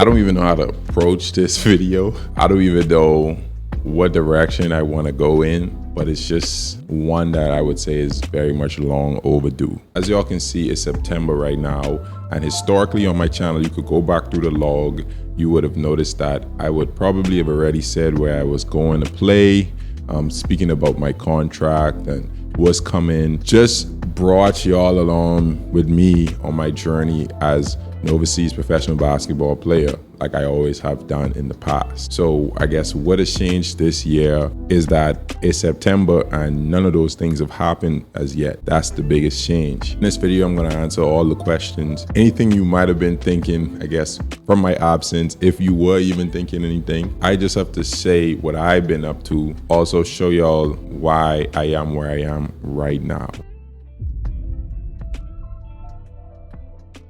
don't even know how to approach this video. I don't even know what direction I want to go in, but it's just one that I would say is very much long overdue. As y'all can see, it's September right now, and historically on my channel, you could go back through the log, you would have noticed that I would probably have already said where I was going to play, speaking about my contract and what's coming. Just brought y'all along with me on my journey as an overseas professional basketball player, like I always have done in the past. So I guess what has changed this year is that it's September and none of those things have happened as yet. That's the biggest change. In this video, I'm gonna answer all the questions. Anything you might have been thinking, I guess, from my absence, if you were even thinking anything. I just have to say what I've been up to, also show y'all why I am where I am right now.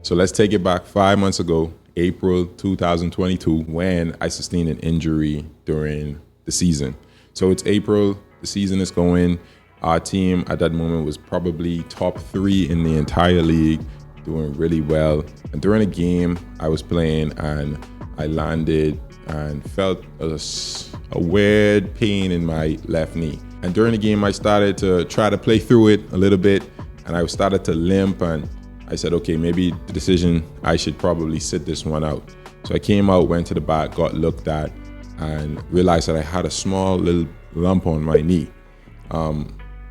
So let's take it back 5 months ago, April 2022, when I sustained an injury during the season. So it's April, the season is going. Our team at that moment was probably top 3 in the entire league, doing really well. And during a game I was playing and I landed and felt a weird pain in my left knee. And during the game I started to try to play through it a little bit, and I started to limp, and I said, okay, maybe the decision, I should probably sit this one out. So I came out, went to the back, got looked at, and realized that I had a small little lump on my knee.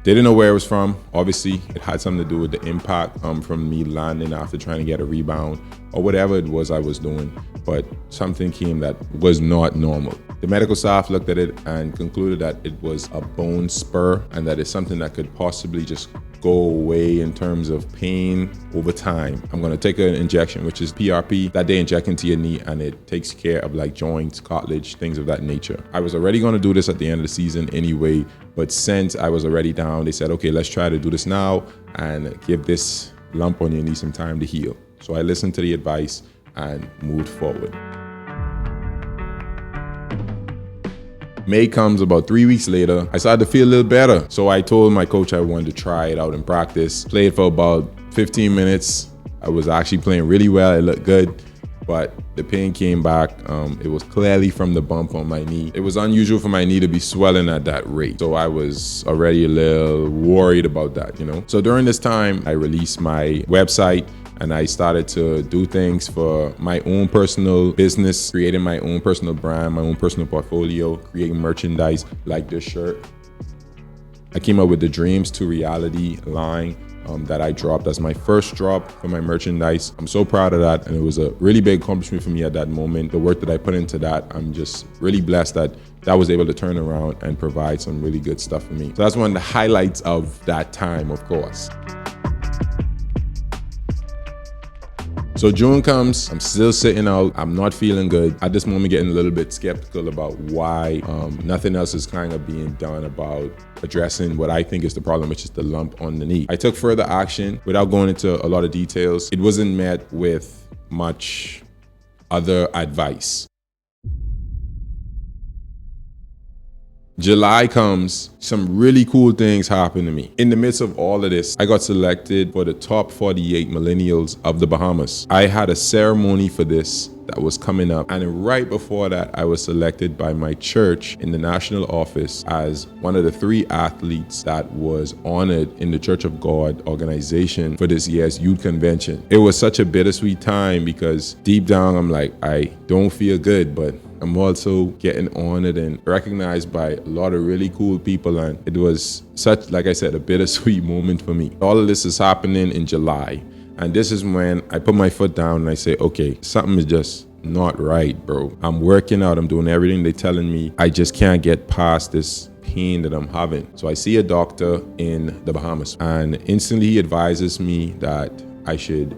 Didn't know where it was from. Obviously, it had something to do with the impact from me landing after trying to get a rebound or whatever it was I was doing. But something came that was not normal. The medical staff looked at it and concluded that it was a bone spur and that it's something that could possibly just go away in terms of pain over time. I'm gonna take an injection, which is PRP, that they inject into your knee, and it takes care of like joints, cartilage, things of that nature. I was already gonna do this at the end of the season anyway, but since I was already down, they said, okay, let's try to do this now and give this lump on your knee some time to heal. So I listened to the advice and moved forward. May comes about 3 weeks later. I started to feel a little better. So I told my coach I wanted to try it out in practice. Played for about 15 minutes. I was actually playing really well. It looked good, but the pain came back. It was clearly from the bump on my knee. It was unusual for my knee to be swelling at that rate. So I was already a little worried about that, you know? So during this time, I released my website, and I started to do things for my own personal business, creating my own personal brand, my own personal portfolio, creating merchandise like this shirt. I came up with the Dreams to Reality line that I dropped as my first drop for my merchandise. I'm so proud of that, and it was a really big accomplishment for me at that moment. The work that I put into that, I'm just really blessed that that was able to turn around and provide some really good stuff for me. So that's one of the highlights of that time, of course. So June comes, I'm still sitting out, I'm not feeling good. At this moment, getting a little bit skeptical about why nothing else is kind of being done about addressing what I think is the problem, which is the lump on the knee. I took further action without going into a lot of details. It wasn't met with much other advice. July comes, some really cool things happen to me. In the midst of all of this, I got selected for the top 48 millennials of the Bahamas. I had a ceremony for this that was coming up, and right before that, I was selected by my church in the national office as one of the 3 athletes that was honored in the Church of God organization for this year's youth convention. It was such a bittersweet time because deep down, I'm like, I don't feel good, but I'm also getting honored and recognized by a lot of really cool people, and it was such, like I said, a bittersweet moment for me. All of this is happening in July, and this is when I put my foot down and I say, okay, something is just not right, bro. I'm working out, I'm doing everything they're telling me. I just can't get past this pain that I'm having. So I see a doctor in the Bahamas, and instantly he advises me that I should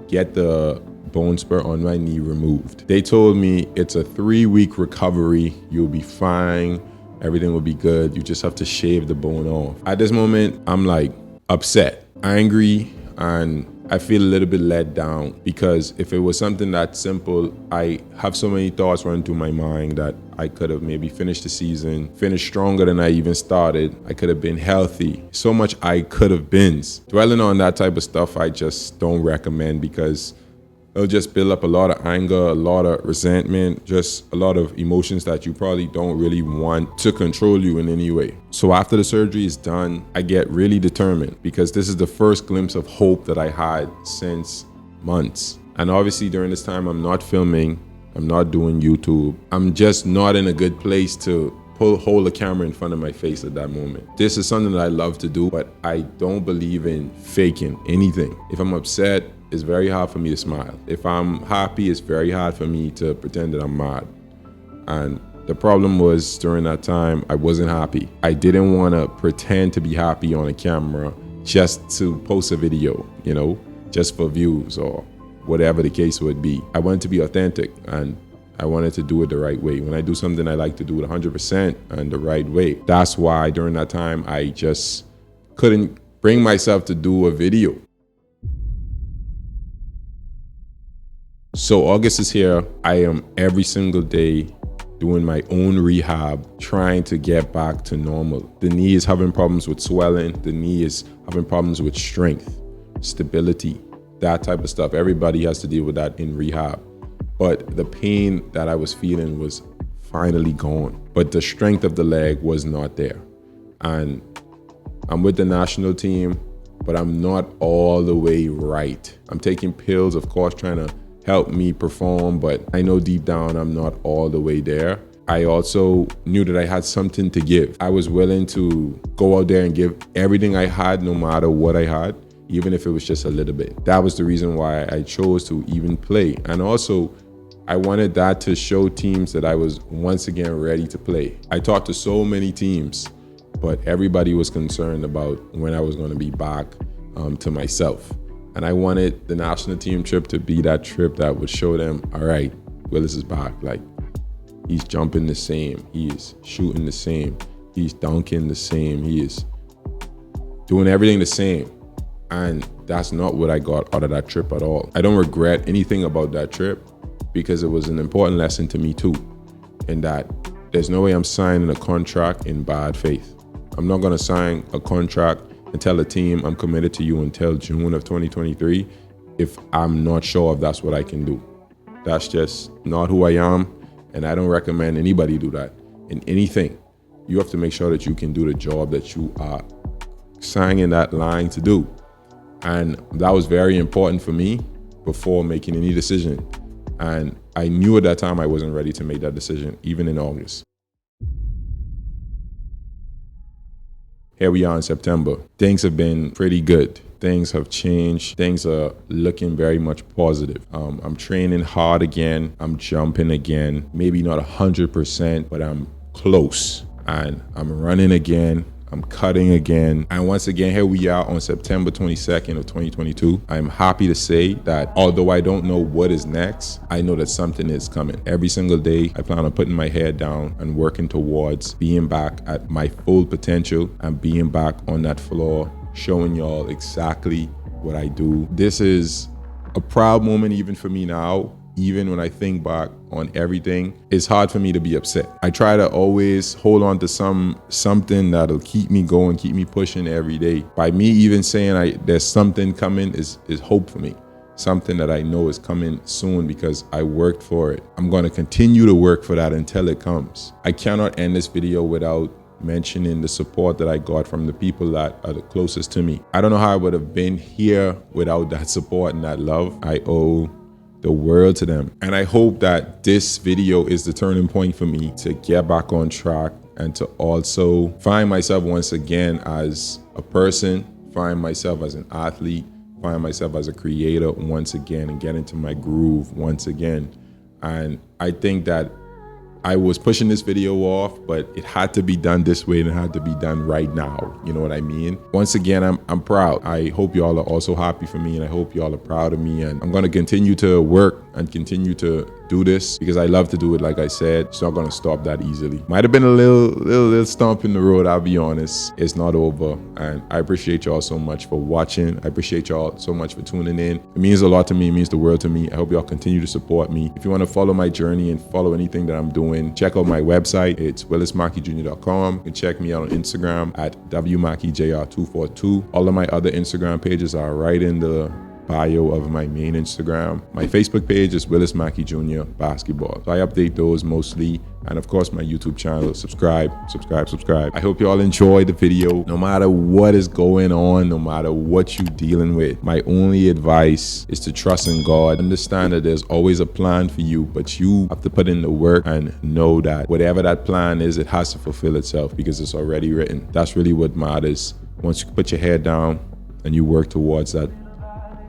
get the bone spur on my knee removed. They told me it's a 3-week recovery. You'll be fine. Everything will be good. You just have to shave the bone off. At this moment, I'm like upset, angry, and I feel a little bit let down because if it was something that simple, I have so many thoughts running through my mind that I could have maybe finished the season, finished stronger than I even started. I could have been healthy. So much I could have been. Dwelling on that type of stuff, I just don't recommend because it'll just build up a lot of anger, a lot of resentment, just a lot of emotions that you probably don't really want to control you in any way. So after the surgery is done, I get really determined because this is the first glimpse of hope that I had since months. And obviously during this time, I'm not filming, I'm not doing YouTube. I'm just not in a good place to hold a camera in front of my face at that moment. This is something that I love to do, but I don't believe in faking anything. If I'm upset, it's very hard for me to smile. If I'm happy, it's very hard for me to pretend that I'm mad. And the problem was during that time, I wasn't happy. I didn't want to pretend to be happy on a camera just to post a video, you know, just for views or whatever the case would be. I wanted to be authentic and I wanted to do it the right way. When I do something, I like to do it 100% and the right way. That's why during that time, I just couldn't bring myself to do a video. So August is here. I am every single day doing my own rehab, trying to get back to normal. The knee is having problems with swelling. The knee is having problems with strength, stability, that type of stuff. Everybody has to deal with that in rehab. But the pain that I was feeling was finally gone. But the strength of the leg was not there. And I'm with the national team, but I'm not all the way right. I'm taking pills, of course, trying to help me perform, but I know deep down I'm not all the way there. I also knew that I had something to give. I was willing to go out there and give everything I had, no matter what I had, even if it was just a little bit. That was the reason why I chose to even play. And also, I wanted that to show teams that I was once again ready to play. I talked to so many teams, but everybody was concerned about when I was going to be back to myself. And I wanted the national team trip to be that trip that would show them, all right, Willis is back. Like, he's jumping the same, he is shooting the same, he's dunking the same, he is doing everything the same. And that's not what I got out of that trip at all. I don't regret anything about that trip, because it was an important lesson to me too, in that there's no way I'm signing a contract in bad faith. I'm not gonna sign a contract and tell a team I'm committed to you until June of 2023 if I'm not sure if that's what I can do. That's just not who I am, and I don't recommend anybody do that in anything. You have to make sure that you can do the job that you are signing that line to do. And that was very important for me before making any decision. And I knew at that time I wasn't ready to make that decision, even in August. Here we are in September. Things have been pretty good. Things have changed. Things are looking very much positive. I'm training hard again. I'm jumping again. Maybe not 100%, but I'm close. And I'm running again. I'm cutting again. And once again, here we are on September 22nd of 2022. I'm happy to say that although I don't know what is next, I know that something is coming. Every single day, I plan on putting my head down and working towards being back at my full potential and being back on that floor, showing y'all exactly what I do. This is a proud moment even for me now. Even when I think back on everything, it's hard for me to be upset. I try to always hold on to something that'll keep me going, keep me pushing every day. By me even saying there's something coming is hope for me. Something that I know is coming soon because I worked for it. I'm gonna continue to work for that until it comes. I cannot end this video without mentioning the support that I got from the people that are the closest to me. I don't know how I would have been here without that support and that love. I owe the world to them. And I hope that this video is the turning point for me to get back on track and to also find myself once again as a person, find myself as an athlete, find myself as a creator once again and get into my groove once again. And I think that I was pushing this video off, but it had to be done this way and it had to be done right now. You know what I mean? Once again, I'm proud. I hope y'all are also happy for me and I hope y'all are proud of me. And I'm gonna continue to work and continue to do this because I love to do it. Like I said, it's not gonna stop that easily. Might have been a little stump in the road, I'll be honest. It's not over. And I appreciate y'all so much for watching. I appreciate y'all so much for tuning in. It means a lot to me, it means the world to me. I hope y'all continue to support me. If you wanna follow my journey and follow anything that I'm doing, check out my website. It's willismackeyjr.com. You can check me out on Instagram at wmackeyjr242. All of my other Instagram pages are right in the bio of my main Instagram. My Facebook page is Willis Mackey Jr. Basketball. So I update those mostly. And of course, my YouTube channel. Subscribe. I hope you all enjoyed the video. No matter what is going on, no matter what you're dealing with, my only advice is to trust in God. Understand that there's always a plan for you, but you have to put in the work and know that whatever that plan is, it has to fulfill itself because it's already written. That's really what matters. Once you put your head down and you work towards that,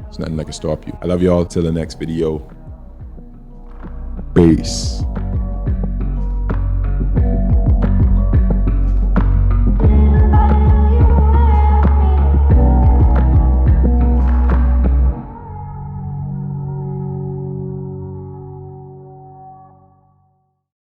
there's nothing that can stop you. I love y'all. Till the next video. Peace.